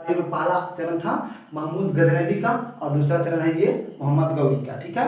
में पहला चरण था महमूद गजनबी का और दूसरा चरण है ये मोहम्मद गौरी का। ठीक है,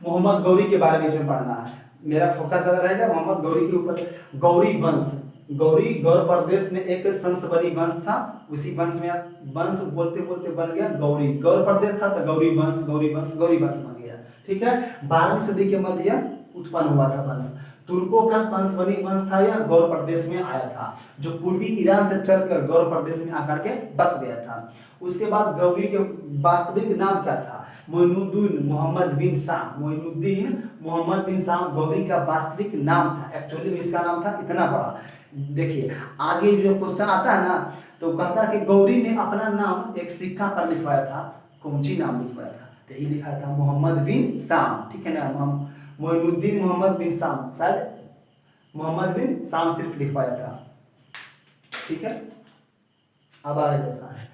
मोहम्मद गौरी के बारे में इसमें पढ़ना है। मेरा फोकस ज़्यादा रहेगा मोहम्मद गौरी के ऊपर। गौरी वंश, गौरी गौर प्रदेश में एक संसबरी वंश था, उसी वंश में वंश बोलते बोलते बन गया गौरी। गौर प्रदेश था तो गौरी वंश, गौरी वंश, गौरी वंश बन गया। ठीक है, 12वीं सदी के मध्य उत्पन्न हुआ था वंश। तुर्कों का संसबरी वंश था, यह गौर प्रदेश में आया था, जो पूर्वी ईरान से चलकर गौर प्रदेश में आकर के बस गया था। उसके बाद गौरी के वास्तविक नाम क्या था? मोइनुद्दीन मोहम्मद बिन शाम। मोइनुद्दीन मोहम्मद बिन शाम गौरी का वास्तविक नाम था। एक्चुअली में इसका नाम था इतना बड़ा। देखिए आगे जो क्वेश्चन आता है ना, तो कहता है कि गौरी ने अपना नाम एक सिक्का पर लिखवाया था, कौनसी नाम लिखवाया था? तो ये लिखा था मोहम्मद बिन शाम। ठीक है ना, मोइनुद्दीन मोहम्मद बिन शाम, शायद मोहम्मद बिन शाम सिर्फ लिखवाया था। ठीक है, अब आगे देखा है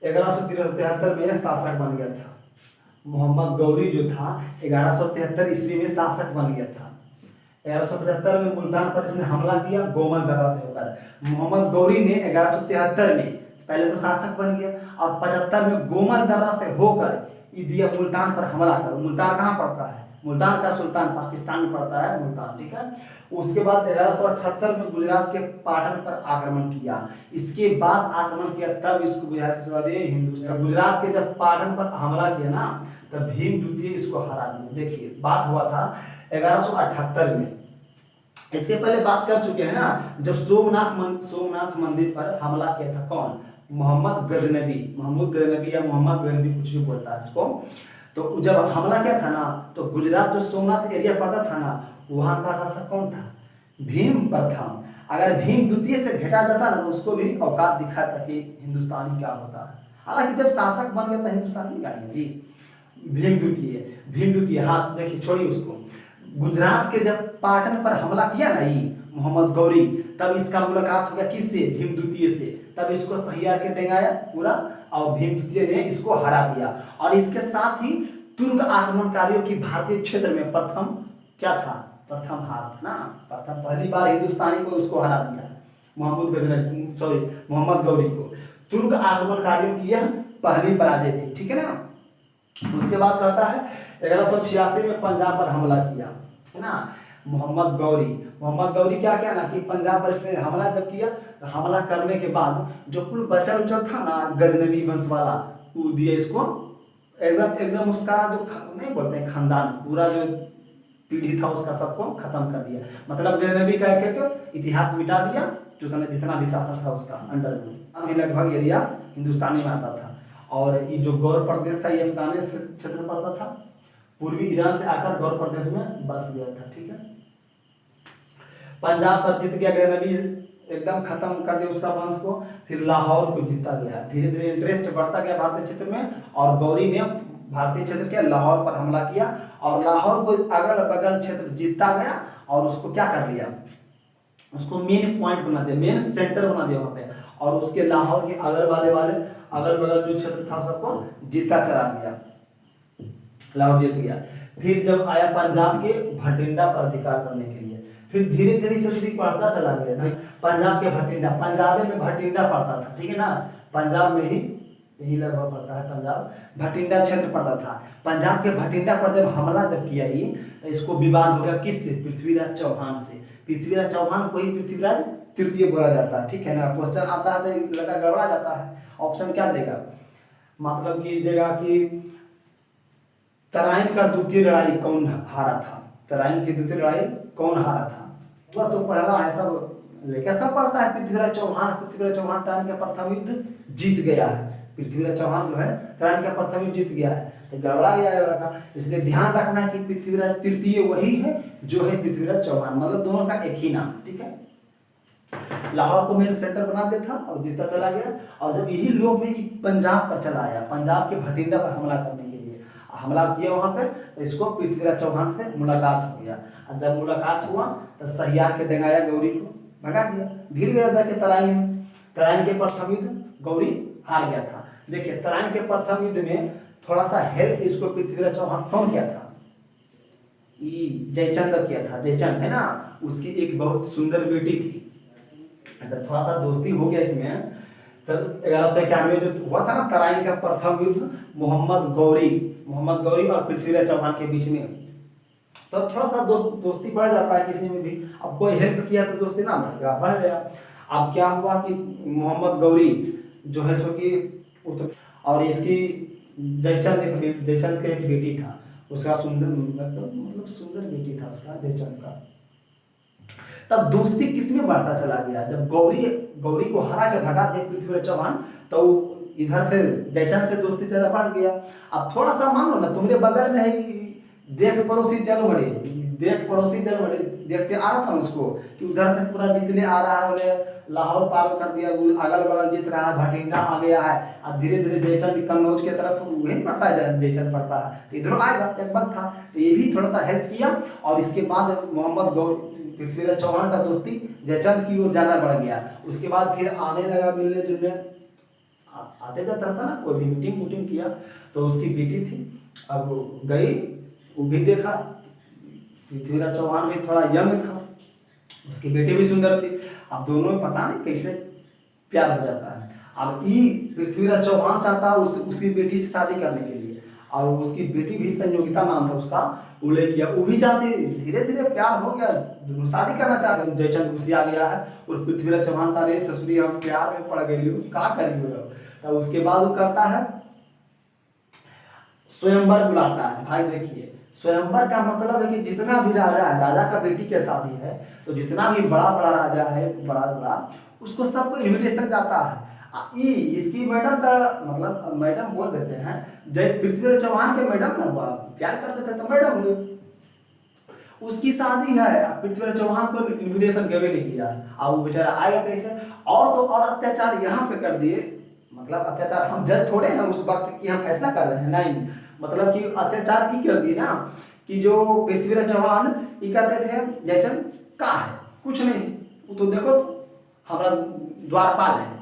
1173 में शासक बन गया था। मोहम्मद गौरी जो था 1173 ईस्वी में शासक बन गया था। 1175 में मुल्तान पर इसने हमला किया गोमल दर्रा से होकर। मोहम्मद गौरी ने 1173 में पहले तो शासक बन गया और 75 में गोमल दर्रा से होकर दिया मुल्तान पर हमला कर। मुल्तान कहाँ पड़ता है? मुल्तान का सुल्तान पाकिस्तान में पड़ता है मुल्तान। ठीक है, उसके बाद 1178 में गुजरात के पाटन पर आक्रमण किया। इसके बाद आक्रमण किया तब इसको बुझाया हिंदुस्तान। गुजरात के जब पाटन पर हमला किया ना, तब भीम द्वितीय इसको हरा दिया। देखिए बात हुआ था 1178 में। इससे पहले बात कर चुके हैं ना, जब सोमनाथ मंदिर पर हमला किया था कौन? मोहम्मद गजनबी, महमूद गजनबी या मोहम्मद गजनबी कुछ भी बोलता है इसको। तो जब हमला किया था ना, तो गुजरात जो सोमनाथ एरिया पड़ता था ना, वहाँ का शासक कौन था? भीम प्रथम। अगर भीम द्वितीय से भेटा जाता ना, तो उसको भी औकात दिखाता कि हिंदुस्तानी क्या होता है। हालांकि जब शासक बन गया तो हिंदुस्तानी निकालिए जी। भीम द्वितीय, हाँ देखिए छोड़िए उसको। गुजरात के जब पाटन पर हमला किया ना ये मोहम्मद गौरी, तब इसका मुलाकात हो गया किससे? भीम द्वितीय से। तब इसको सहियार के टेंगाया पूरा और भीम द्वितीय ने इसको हरा दिया। और इसके साथ ही तुर्क आक्रमणकारियों की भारतीय क्षेत्र में प्रथम क्या था? प्रथम हार था ना, प्रथम पहली बार हिंदुस्तानी को उसको हरा दिया मोहम्मद गौरी को। तुर्क आक्रमणकारियों की यह पहली पराजय थी। ठीक है ना। उसके बाद कहता है 1186 में पंजाब पर हमला किया, है ना। मोहम्मद गौरी क्या किया ना कि पंजाब पर इसने हमला जब किया, तो हमला करने के बाद जो कुल बचा उचल था ना गजनबी वंश वाला, वो दिया इसको एकदम उसका जो नहीं बोलते हैं खानदान, पूरा जो पीढ़ी था उसका सबको खत्म कर दिया। मतलब गजनबी का एक इतिहास मिटा दिया, जितना भी शासक था उसका अंडर में लगभग एरिया हिंदुस्तानी में आता था। और ये जो गौर प्रदेश था ये अफगानी क्षेत्र में पड़ता था, पूर्वी ईरान से आकर गौर प्रदेश में बस गया था। ठीक है, पंजाब पर जीत गया गजनबी, एकदम खत्म कर दिया उसका वंश को। फिर लाहौर को जीता गया, धीरे धीरे इंटरेस्ट बढ़ता गया भारतीय क्षेत्र में, और गौरी ने भारतीय क्षेत्र के लाहौर पर हमला किया और लाहौर को अगल बगल क्षेत्र जीतता गया और उसको क्या कर लिया, उसको मेन पॉइंट बना दिया, मेन सेंटर बना दिया वहाँ पे। और उसके लाहौर के अगल बगल जो क्षेत्र था सबको जीतता चला गया, लाहौर जीत गया। फिर जब आया पंजाब के भटिंडा पर अधिकार करने के लिए, फिर धीरे धीरे से बढ़ता चला गया। पंजाब के भटिंडा, पंजाब में भटिंडा पड़ता था, ठीक है ना, पंजाब में ही यही लगभग पड़ता है, पंजाब भटिंडा क्षेत्र पड़ता था। पंजाब के भटिंडा पर जब हमला किया ये, तो इसको विवाद हो गया किससे? पृथ्वीराज चौहान से। पृथ्वीराज चौहान को ही पृथ्वीराज तृतीय बोला जाता है। ठीक है ना। क्वेश्चन आता है तो लगा गड़बड़ा जाता है। ऑप्शन क्या देगा? मतलब कि देगा कि तराइन का द्वितीय लड़ाई कौन हारा था, तराइन की द्वितीय लड़ाई कौन हारा था? वह तो पढ़ा है सब, लेकिन सब पढ़ता है। पृथ्वीराज चौहान तराइन का प्रथम युद्ध जीत गया है। पृथ्वीराज चौहान जो है तराइन का प्रथम युद्ध जीत गया है, तो गड़बड़ा गया लड़का। इसलिए ध्यान रखना है कि पृथ्वीराज तृतीय वही है जो है पृथ्वीराज चौहान, मतलब दोनों का एक ही नाम। ठीक है, लाहौर को मेन सेंटर बना दिया था और जीतता चला गया। और जब यही लोग में पंजाब पर चला आया, पंजाब के भटिंडा पर हमला करने के लिए हमला किया वहां पे, तो इसको पृथ्वीराज चौहान से मुलाकात हो गया। और जब मुलाकात हुआ तो सहियार के डंगाया गौरी को भगा दिया, भिड़ गया जाके तराइन में। तराइन के प्रथम युद्ध गौरी हार गया था। देखिए तराइन के प्रथम युद्ध में थोड़ा सा हेल्प इसको पृथ्वीराज चौहान कौन किया था? जयचंद किया था। जयचंद है ना, उसकी एक बहुत सुंदर बेटी थी, अगर थोड़ा सा दोस्ती हो गया इसमें, तो 1191 जो हुआ था ना तराइन का प्रथम युद्ध, मोहम्मद गौरी और पृथ्वीराज चौहान के बीच में, तो थोड़ा सा दोस्ती बढ़ जाता है किसी में भी। अब कोई हेल्प किया तो दोस्ती ना बढ़ेगा, बढ़ गया। अब क्या हुआ कि मोहम्मद गौरी जो है सो कि और इसकी जयचंद का एक बेटी था, उसका सुंदर मतलब सुंदर बेटी था उसका जयचंद का। तब दोस्ती किस में बढ़ता चला गया, जब गौरी को हरा के भगा दिया पृथ्वीराज चौहान, तो इधर से जयचंद से दोस्ती ज्यादा बढ़ गया। अब थोड़ा सा मानो ना, तुम्हारे बगल में है, देख पड़ोसी जल मरे, देखते आ रहा था उसको कि उधर से पूरा जीतने आ रहा है, लाहौर पार कर दिया, अगल बगल जीत रहा है, भटिंडा आ गया है। अब धीरे धीरे जयचंद कन्नौज के तरफ वही पड़ता है, जयचंद पड़ता है, तो इधर आएगा एक बात था। तो ये भी थोड़ा सा हेल्प किया, और इसके बाद पृथ्वीराज चौहान का दोस्ती जयचंद की ओर ज्यादा बढ़ गया। उसके बाद फिर आने लगा, मिलने जुलने आते जाता रहता ना, कोई भी मीटिंग किया तो उसकी बेटी थी, अब गई, वो भी देखा, पृथ्वीराज चौहान भी थोड़ा यंग था, उसकी बेटी भी सुंदर थी। अब दोनों में पता नहीं कैसे प्यार हो जाता है। अब पृथ्वीराज चौहान चाहता है उसकी बेटी से शादी करने के लिए, और उसकी बेटी भी संयोगिता नाम था उसका, उल्लेख किया, वो भी चाहती। धीरे धीरे प्यार हो गया, दोनों शादी करना चाह रहे। जयचंद खुशी आ गया है, और पृथ्वीराज चौहान का रे ससुरी हम प्यार में पड़ गई हो, क्या करिए। तो उसके बाद वो करता है स्वयंवर बुलाता है। भाई देखिए, स्वयंवर का मतलब है कि जितना भी राजा है, राजा का बेटी की शादी है, तो जितना भी बड़ा बड़ा राजा है, बड़ा उसको सबको इन्विटेशन जाता है। इसकी मैडम का मतलब मैडम बोल देते हैं, जय पृथ्वीराज चौहान के मैडम ना हुआ, प्यार करते थे तो मैडम हुए। उसकी शादी है, पृथ्वीराज चौहान को इन्विटेशन गवे नहीं किया, अब वो बेचारा आएगा कैसे। और तो और अत्याचार यहाँ पे कर दिए, मतलब अत्याचार, हम जज थोड़े हैं उस वक्त कि हम फैसला कर रहे हैं, नहीं, मतलब कि अत्याचार ये कर दिए ना कि जो पृथ्वीराज चौहान ये कहते थे जयचंद कहाँ है, कुछ नहीं, वो तो देखो हमारा द्वारपाल है,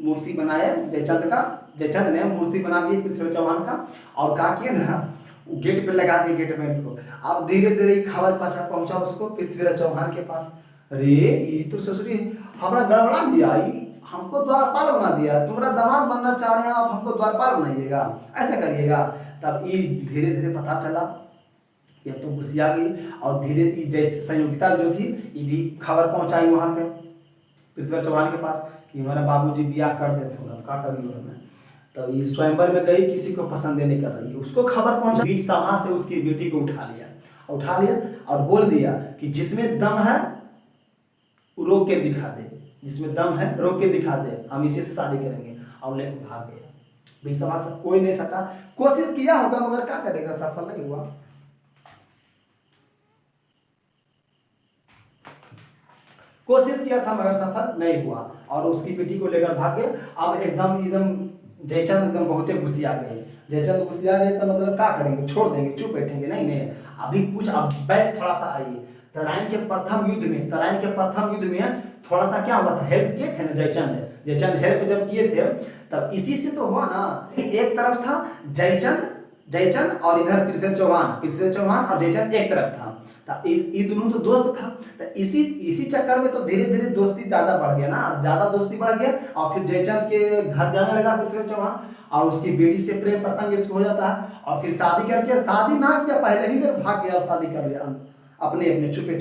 मूर्ति बनाया जयचंद ने मूर्ति बना दी पृथ्वीराज चौहान का, और क्या किया ना, गेट पे लगा दिए गेटमैन को। अब धीरे धीरे खबर पहुंचा उसको पृथ्वीराज चौहान के पास, अरे ये तो ससुरी हमारा गड़बड़ा दिया, हमको द्वारपाल बना दिया, तुम्हारा दामाद बनना चाह रहे हैं आप, हमको द्वारपाल बनाइएगा, ऐसा करिएगा। तब ये धीरे धीरे पता चला कि अब तो गुस्सिया गई, और धीरे संयोगिता जो थी ये भी खबर पहुंचाई वहां पे पृथ्वीराज चौहान के पास कि हमारे बाबूजी ब्याह कर देते हो, क्या करिए हमें। तो ये स्वयंवर में गई, किसी को पसंद नहीं कर रही, उसको खबर पहुंचा, बीच सभा से उसकी बेटी को उठा लिया और बोल दिया कि जिसमें दम है वो रोक के दिखा दे, जिसमें दम है रोक के दिखा दे, हम इसी से शादी करेंगे, और लेकर भाग गया। बीच सभा से कोई नहीं सका, कोशिश किया होगा मगर क्या करेगा, सफल नहीं हुआ। कोशिश किया था मगर सफल नहीं हुआ, और उसकी बेटी को लेकर भाग गए। अब एकदम जयचंद एकदम बहुत गुस्सिया गए। जयचंद गुस्सिया गए तो मतलब क्या करेंगे, छोड़ देंगे, चुप बैठेंगे, नहीं अभी कुछ, अब बैक थोड़ा सा आइए। तराइन के प्रथम युद्ध में थोड़ा सा क्या हुआ था, हेल्प किए थे ना जयचंद हेल्प जब किए थे तब इसी से तो हुआ ना। एक तरफ था जयचंद और इधर पृथ्वीराज चौहान और जयचंद एक तरफ था, ये दोनों तो दोस्त था। तो इसी चक्कर में तो धीरे धीरे दोस्ती ज्यादा बढ़ गया ना, ज्यादा दोस्ती बढ़ गया, और फिर जयचंद के घर जाने लगा पृथ्वीराज चौहान, और उसकी बेटी से प्रेम प्रसंग इसको हो जाता है, और फिर शादी करके, शादी ना किया, पहले ही भाग गया और शादी कर लिया अपने छुपे।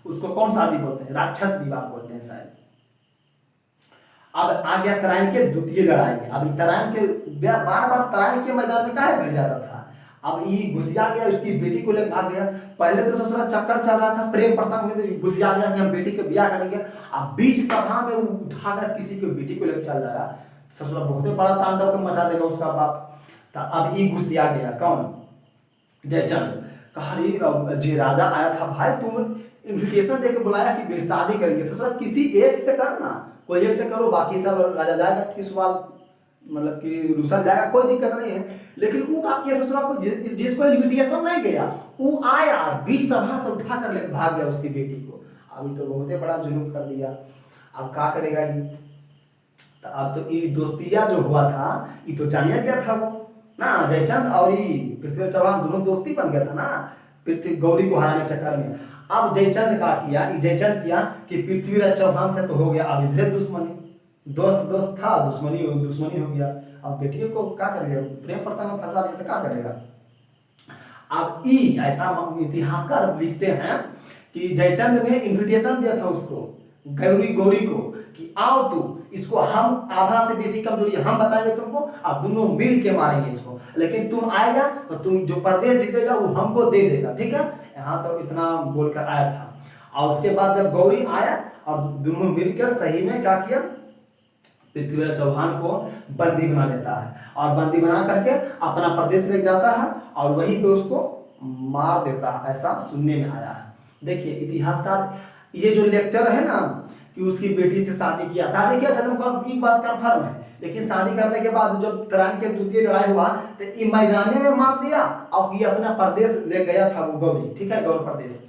उसको कौन शादी बोलते हैं, राक्षस विवाह बोलते हैं शायद। अब आ गया तराइन के द्वितीय लड़ाई। अब तराइन के बार तराइन के मैदान में काहे भिड़ जाता था, अब ये घुसिया गया, उसकी बेटी को लेकर भाग गया। पहले तो ससुरा चक्कर चल रहा था प्रेम प्रसंग में, तो घुसिया गया कि हम बेटी के ब्याह करेंगे। अब बीच सभा में उठाकर किसी की बेटी को लेकर चल रहा, ससुरा बहुत बड़ा तांडव मचा देगा उसका बाप। तो अब ये घुसिया गया कौन, जयचंद। कहा जी राजा आया था, भाई तुम इन्विटेशन देके बुलाया कि शादी करेंगे, ससुरा किसी एक से करना, कोई एक से करो, बाकी सब राजा जाएगा किस वाल, मतलब कि रुसल जाएगा, कोई दिक्कत नहीं है। लेकिन वो का किया ससुरा को, जिसको इन्विटेशन नहीं गया वो आया, बीच सभा से उठा कर लेकर भाग गया उसकी बेटी को। अभी तो बहुत बड़ा जुलूम कर दिया, अब क्या करेगा ये। तो अब तो ये दोस्तिया जो हुआ था ये तो जानिया गया था वो ना, जयचंद और ये पृथ्वीराज चौहान दोनों दोस्ती बन गया था ना पृथ्वी गौरी को हराने चक्कर में। अब जयचंद का किया कि पृथ्वीराज चौहान से तो हो गया, अब इधर दुश्मनी, दोस्त दोस्त था, दुश्मनी दुश्मनी हो गया। अब बेटियों को क्या करेगा, प्रेम प्रथा में फंसा दिया तो क्या करेगा। अब ई ऐसा इतिहासकार लिखते हैं कि जयचंद ने इनविटेशन दिया था उसको, गौरी गौरी को, कि आओ तू, इसको हम आधा से बेसी कमजोरी हम बताएंगे तुमको, अब दोनों मिल के मारेंगे इसको, लेकिन तुम आएगा तो तुम जो प्रदेश जीतेगा वो हमको दे देगा, ठीक है। यहाँ तो इतना बोलकर आया था। और उसके बाद जब गौरी आया और दोनों मिलकर सही में क्या किया, पृथ्वीराज चौहान को बंदी बना लेता है और बंदी बना करके अपना प्रदेश ले जाता है और वहीं पे उसको मार देता है, ऐसा सुनने में आया है। देखिए इतिहासकार ये जो लेक्चर है ना कि उसकी बेटी से शादी किया था तो एक बात कन्फर्म है, लेकिन शादी करने के बाद जब तराइन के द्वितीय लड़ाई हुआ तो ये मैदाने में मार दिया और ये अपना प्रदेश ले गया था वो गौरी, ठीक है, गौर प्रदेश।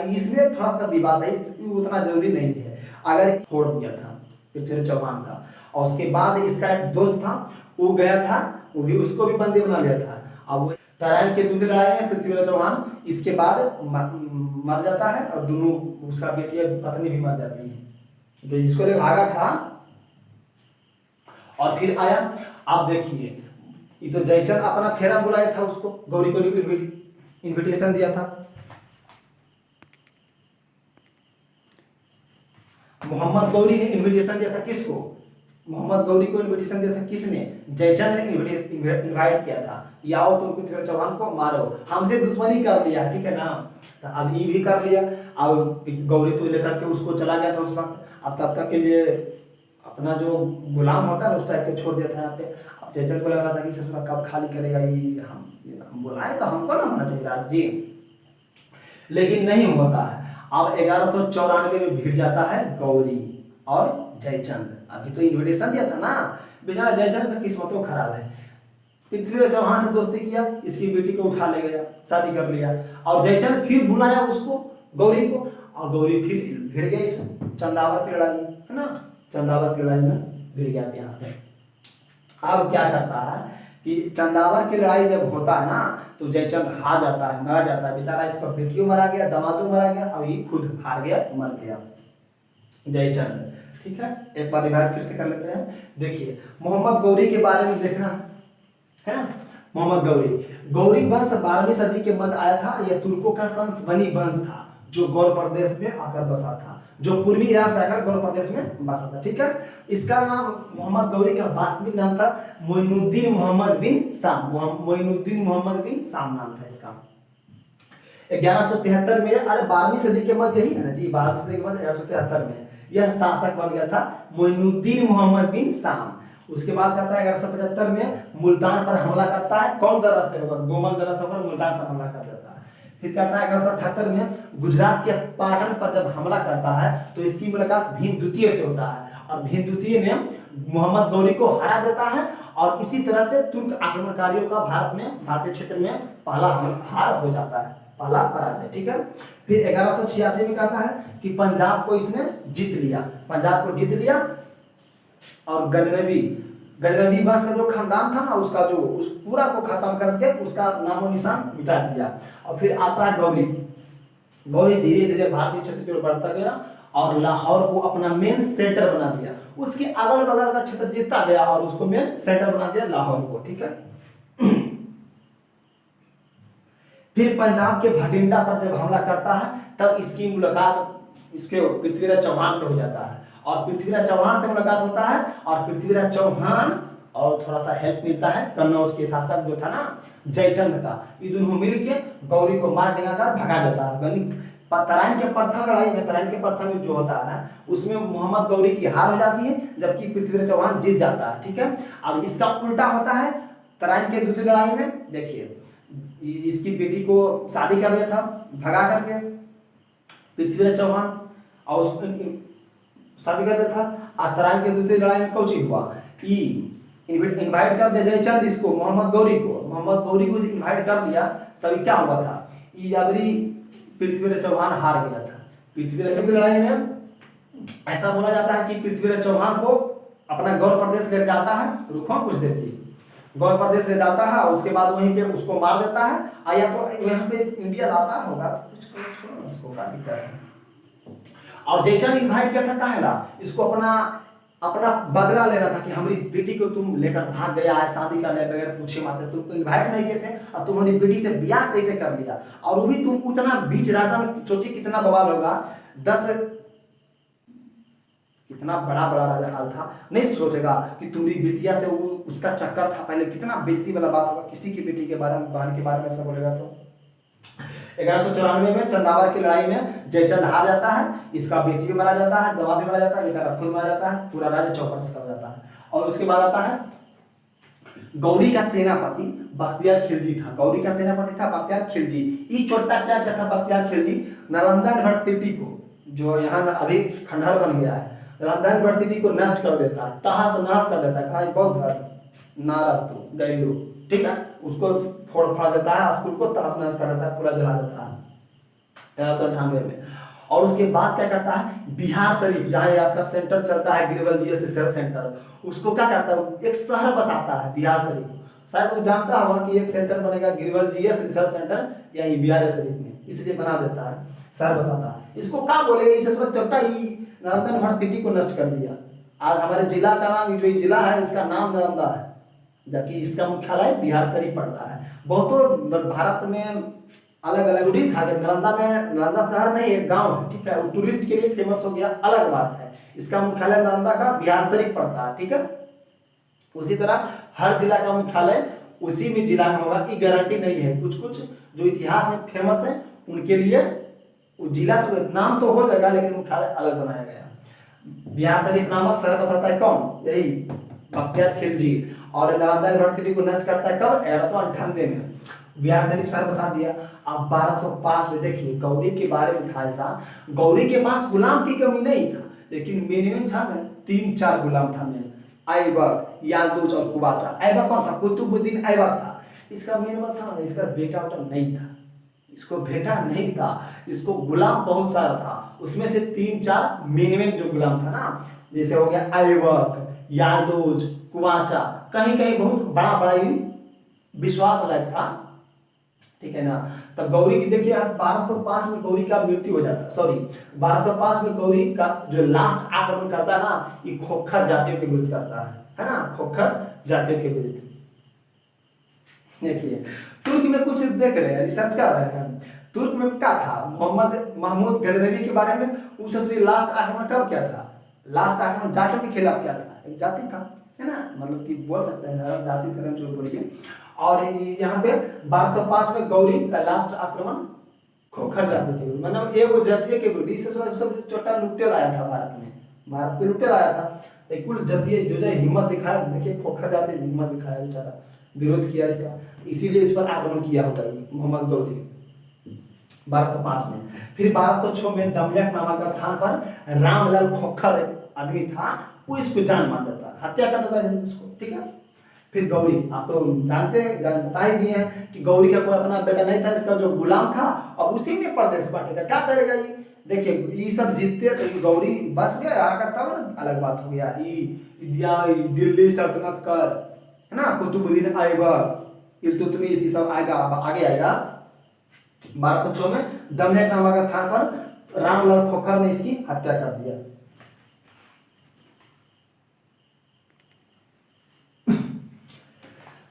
इसमें थोड़ा सा विवाद है, उतना जरूरी नहीं है, अगर छोड़ दिया था पृथ्वीराज चौहान का। और उसके बाद इसका एक दोस्त था वो गया था, वो भी उसको भी बंदी बना लिया था। अब तराइन के दूसरी लड़ाई में पृथ्वीराज चौहान इसके बाद मर जाता है और दोनों उसका बेटी पत्नी भी मर जाती है, तो जिसको ले भागा था और फिर आया। आप देखिए ये तो जयचंद अपना फेरा बुलाया था उसको, गौरी को इनविटेशन दिया था। मोहम्मद गौरी ने इनविटेशन दिया था किसको, मोहम्मद गौरी को इनविटेशन दिया था किसने, जयचंद ने इनवाइट किया था कि आओ तुम पृथ्वीराज चौहान को मारो, हमसे दुश्मनी कर लिया, ठीक है ना। तो अब ये भी कर लिया। अब गौरी तो लेकर के उसको चला गया था उस वक्त, अब तब तक के लिए अपना जो गुलाम होता है ना उस टाइप के छोड़ दिया था यहाँ पे। अब जयचंद को लग रहा था कि ससुरा कब खाली करेगा ये, हम बुलाए तो हमको ना होना चाहिए राज जी, लेकिन नहीं होता है। अब 1194 में भिड़ जाता है गौरी और जयचंद। अभी तो इन्विटेशन दिया था ना, बेचारा जयचंद का किस्मत तो खराब है। पृथ्वीराज चौहान से दोस्ती किया, इसकी बेटी को उठा ले गया, शादी कर लिया, और जयचंद फिर बुलाया उसको गौरी को, और गौरी फिर भिड़ गई इस चंदावर की लड़ाई, है ना, चंदावर की लड़ाई में भिड़ गया यहाँ पे। अब क्या करता है कि चंदावर की लड़ाई जब होता है ना तो जयचंद हार जाता है, मारा जाता है, बेचारा इसका बेटियों मरा गया, दमादो मरा गया और ये खुद हार गया, मर गया जयचंद, ठीक है। एक बार रिवाइज फिर से कर लेते हैं। देखिए मोहम्मद गौरी के बारे में देखना है ना, मोहम्मद गौरी वंश 12वीं सदी के मध्य आया था। यह तुर्कों का संसबनी वंश था जो गौर प्रदेश में आकर बसा था, जो पूर्वी ईरान से आकर गौर प्रदेश में बसा था, ठीक है। इसका नाम मोहम्मद गौरी का वास्तविक नाम था मोइनुद्दीन मोहम्मद बिन साम, मोइनुद्दीन मोहम्मद बिन साम नाम था इसका। 1173 में, अरे 12वीं सदी के मध्य यही है ना जी, 12वीं सदी के मध्य 1173 में यह शासक बन गया था मोइनुद्दीन मोहम्मद बिन साम। उसके बाद कहता है 1175 में मुल्तान पर हमला करता है, कौन दरअसल से होकर, गोमल दरअसल से होकर मुल्तान पर हमला कर देता है। फिर कहता है 1178 में गुजरात के पाटन पर जब हमला करता है तो इसकी मुलाकात भीम द्वितीय से होता है और भीम द्वितीय ने मोहम्मद गौरी को हरा देता है और इसी तरह से तुर्क आक्रमणकारियों का भारत में, भारतीय क्षेत्र में पहला हार हो जाता है, पहला पराजय, ठीक है। फिर 1186 में कहता है कि पंजाब को इसने जीत लिया, पंजाब को जीत लिया और गजनवी वंश का जो खानदान था ना उसका जो उस पूरा को खत्म करके उसका नामो निशान मिटा दिया। और फिर आता है गौरी धीरे धीरे भारतीय क्षेत्र की ओर बढ़ता गया और लाहौर को अपना मेन सेंटर बना दिया, उसके अगल बगल का क्षेत्र जीतता गया और उसको मेन सेंटर बना दिया लाहौर को, ठीक है। फिर पंजाब के भटिंडा पर जब हमला करता है तब इसकी मुलाकात इसके पृथ्वीराज चौहान से हो जाता है और पृथ्वीराज चौहान से मुलाकात होता है और पृथ्वीराज चौहान और थोड़ा सा हेल्प मिलता है कन्नौज के शासक जो था ना जयचंद का, ये दोनों मिलके गौरी को मार डिंगाकर भगा देता है। तराइन के प्रथम लड़ाई में, तराइन के प्रथम जो होता है उसमें मोहम्मद गौरी की हार हो जाती है जबकि पृथ्वीराज चौहान जीत जाता है, ठीक है। अब इसका उल्टा होता है तराइन के दूसरी लड़ाई में। देखिए इसकी बेटी को शादी कर लिया था भगा करके पृथ्वीराज चौहान और शादी कर लिया था। और तराइन के दूसरी लड़ाई में कौची हुआ कि इनवाइट कर दिया जयचंद इसको, मोहम्मद गौरी को इनवाइट कर दिया, तभी क्या हुआ था ये अबरी पृथ्वीराज चौहान हार गया था। पृथ्वीराज की लड़ाई में ऐसा बोला जाता है कि पृथ्वीराज चौहान को अपना गौर प्रदेश ले जाता है, रुको कुछ देर की, गौर प्रदेश ले जाता है और उसके बाद वहीं पे उसको मार देता है। या तो यहाँ पे इंडिया लाता होगा कुछ छोड़ो उसको, क्या दिक्कत है। और जयचंद इनवाइट किया था काहेला, इसको अपना अपना बदला लेना था कि हमारी बेटी को तुम लेकर भाग गया है शादी करने बगैर पूछे माते, तुमको इन्वाइट नहीं किए थे और तुम्हारी बेटी से ब्याह कैसे कर लिया, और वो भी तुम उतना बीच रास्ता में, सोचिए कितना बवाल होगा। 10 कितना बड़ा बड़ा राजा हाल था, नहीं सोचेगा कि तुम्हारी बेटिया से वो उसका चक्कर था पहले, कितना बेइज्जती वाला बात होगा किसी की बेटी के बारे में, बहन के बारे में सब बोलेगा। तो 1194 में चंदावर की लड़ाई में जयचंद हार जाता है, इसका बेटी भी मारा जाता है, दामाद भी मारा जाता है, बेचारा खुद मारा जाता है, पूरा राज्य चौपट कर जाता है। और उसके बाद आता है गौरी का सेनापति बख्तियार खिलजी था, गौरी का सेनापति था बख्तियार खिलजी। ये छोटा क्या क्या था बख्तियार खिलजी, नालंदा यूनिवर्सिटी को, जो यहाँ अभी खंडहर बन गया है, नालंदा यूनिवर्सिटी को नष्ट कर देता है, तहस नहस कर देता है, कहा बौद्ध धर्म नारा तो गैलो, ठीक है, उसको फोड़ फाड़ देता है, स्कूल को तहस नहस कर देता है, पूरा जला देता है 1398 में। और उसके बाद क्या करता है, बिहार शरीफ जहाँ आपका सेंटर चलता है गिरिवल जीएस रिसर्च सेंटर, उसको क्या करता है, एक शहर बसाता है बिहार शरीफ। शायद वो जानता होगा कि एक सेंटर बनेगा गिरिवल जीएस रिसर्च सेंटर यही बिहार शरीफ में, इसलिए बना देता है, शहर बसाता है। इसको क्या बोलेगा, इसे थोड़ा चट्टा ही नालंदा यूनिवर्सिटी को नष्ट कर दिया। आज हमारे जिला का नाम, जो जिला है इसका नाम नालंदा है, जबकि इसका मुख्यालय बिहार शरीफ पड़ता है। बहुतों भारत में अलग अलग रूढ़ी था, नालंदा में, नालंदा शहर नहीं एक गांव है, ठीक है, वो टूरिस्ट के लिए फेमस हो गया, अलग बात है। इसका मुख्यालय नालंदा का बिहार शरीफ पड़ता है, ठीक है। उसी तरह हर जिला का मुख्यालय उसी में जिला में होगा, ये गारंटी नहीं है। कुछ कुछ जो इतिहास में फेमस है उनके लिए वो जिला तो नाम तो हो जाएगा, लेकिन मुख्यालय अलग बनाया गया। बिहार शरीफ नामक शहर बसाता है कौन, यही बख्तियार खिलजी। और नालंदा यूनिवर्सिटी को नष्ट करता है कब, 1198 में बिहार शरीफ शहर बसा दिया। अब 1205 में देखिए गौरी के बारे में था ऐसा, गौरी के पास गुलाम की कमी नहीं था, लेकिन मेन था ना 3-4 गुलाम था मेन, ऐबक, याल्दोज और कुबाचा। ऐबक कौन था, कुतुबुद्दीन ऐबक था, इसका मेन बात था, इसका बेटा नहीं था, इसको बेटा नहीं था, इसको गुलाम बहुत सारा था, उसमें से 3-4 मेन जो गुलाम था ना, जैसे हो गया ऐबक, याल्दोज, कुबाचा, कहीं कहीं बहुत बड़ा बड़ा ही विश्वास लायक था, ठीक है ना। तब गौरी की देखिए 1205 में गौरी का मृत्यु हो जाता है, सॉरी 1205 में गौरी का जो लास्ट आक्रमण करता है ना, ये खोखर जातियों के विरुद्ध करता है ना, खोखर जातियों के विरुद्ध। देखिए तुर्क में कुछ देख रहे हैं, रिसर्च कर रहे हैं, तुर्क में क्या था, मोहम्मद महमूद गजनवी के बारे में, उससे लास्ट आक्रमण कब क्या था, लास्ट आक्रमण जाटों के खिलाफ क्या था, एक जाति था, है ना, मतलब कि बोल सकते हैं जाति धर्म जो बोलिए। और यहाँ पे 1205 में गौरी का लास्ट आक्रमण खोखर जाति के विरुद्ध, मतलब एक जातीय के विरुद्ध, इससे सब छोटा लुटेल आया था भारत में, भारत के लुटेल आया था, कुल जातीय जो हिम्मत दिखाया, देखिए खोखर जाति हिम्मत दिखाया, बेचारा विरोध किया इसका, इसीलिए इस पर आक्रमण किया होगा मोहम्मद गौरी 1205 में। फिर 1206 में दमयक नामक स्थान पर रामलाल खोखर आदमी था, वो इसको जान मार देता, हत्या कर देता है इसको, ठीक है। फिर गौरी, आप तो जानते हैं, बता ही दिए हैं कि गौरी का कोई अपना बेटा नहीं था, इसका जो गुलाम था, और उसी में प्रदेश बांटेगा, क्या करेगा ये, देखिए ये सब जीतते तो गौरी बस गया करता हुआ ना, अलग बात हो गया, दिल्ली सल्तनत कर, है ना, कुतुबुद्दीन ऐबक, इल्तुतमिश, ये सब आएगा, आगे आएगा। 1206 में दमयक नामक स्थान पर रामलाल खोखर ने इसकी हत्या कर दिया।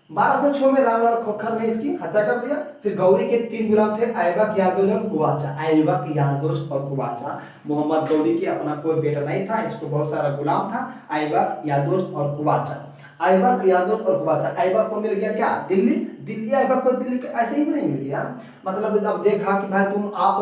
बारह सौ में रामलाल खोखर ने इसकी हत्या कर दिया। फिर गौरी के 3 गुलाम थे, ऐबक, याल्दोज और कुबाचा। ऐबक, याल्दोज और कुबाचा। मोहम्मद गौरी के अपना कोई बेटा नहीं था, इसको बहुत सारा गुलाम था, ऐबक, याल्दोज और कुबाचा। ऐबक, याल्दोज और कुबाचा। ऐबक को मिल गया क्या, दिल्ली, दिल्ली ऐबक को दिल्ली ऐसे ही नहीं मिल गया, मतलब अब देखा कि भाई तुम आप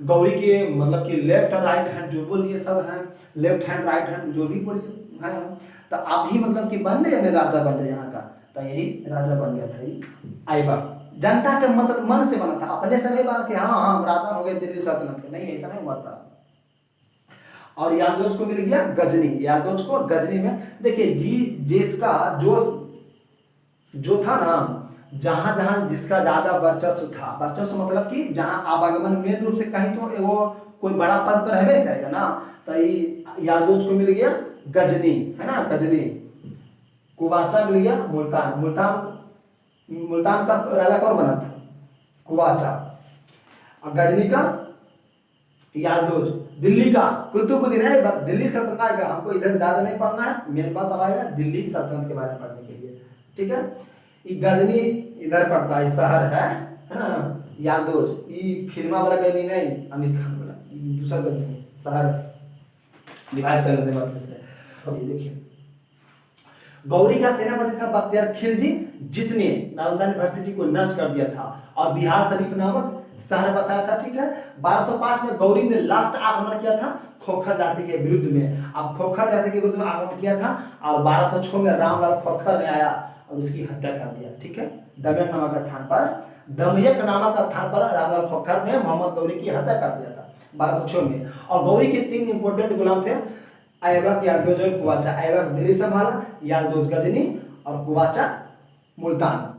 गौरी के मतलब कि लेफ्ट और राइट हैंड जो बोलिए सब हैं, लेफ्ट हैंड राइट हैंड जो भी बोलिए हैं, तो आप ही मतलब कि बन गए राजा बन गए यहाँ का, तो यही राजा बन गया था ऐबक। जनता के मतलब मन से बना था, अपने से नहीं बना कि हाँ हाँ हम राजा हो गए दिल्ली सल्तनत के, नहीं ऐसा नहीं हुआ था। और याल्दोज को मिल गया गजनी, याल्दोज को गजनी में देखिए जी, जिसका जो था ना, जहां जहां जिसका ज्यादा वर्चस्व था, वर्चस्व मतलब कि जहां आवागमन मेन रूप से कहीं तो वो कोई बड़ा पद पर रहबे करेगा ना, तो याल्दोज को मिल गया गजनी, है ना, गजनी। कुबाचा मिल गया मुल्तान, मुल्तान का राजा कौन बना था, कुबाचा। और गजनी का याल्दोज। दिल्ली का कुतुबुद्दीन है, दिल्ली सल्तनत का, हमको इधर ज्यादा नहीं पढ़ना है, मेन बात अब आएगा दिल्ली सल्तनत के बारे में पढ़ने के लिए, ठीक है। ये गजनी इधर पड़ता है, शहर है ना, यादोज, ये फिल्मा वाला गजनी नहीं, आमिर खान वाला, दूसरा गजनी शहर डिवाइड कर लेते हैं से। तो ये देखिए गौरी का सेनापति था बख्तियार खिलजी, जिसने नालंदा यूनिवर्सिटी को नष्ट कर दिया था और बिहार शरीफ नामक शहर बसाया था, ठीक है। 1205 में गौरी ने लास्ट आक्रमण किया था खोखर जाति के विरुद्ध में। अब खोखर जाति के विरुद्ध में आक्रमण किया था और 1206 में रामलाल खोखर ने आया और उसकी हत्या कर दिया, ठीक है। दमयक नामक स्थान पर रामलाल खोखर ने मोहम्मद गौरी की हत्या कर दिया था 1206 में। और गौरी के 3 इंपोर्टेंट गुलाम थे, ऐबक, यादोज और कुवाचा। ऐबक दिल्ली संभाला, यादोज गजनी और कुवाचा मुल्तान।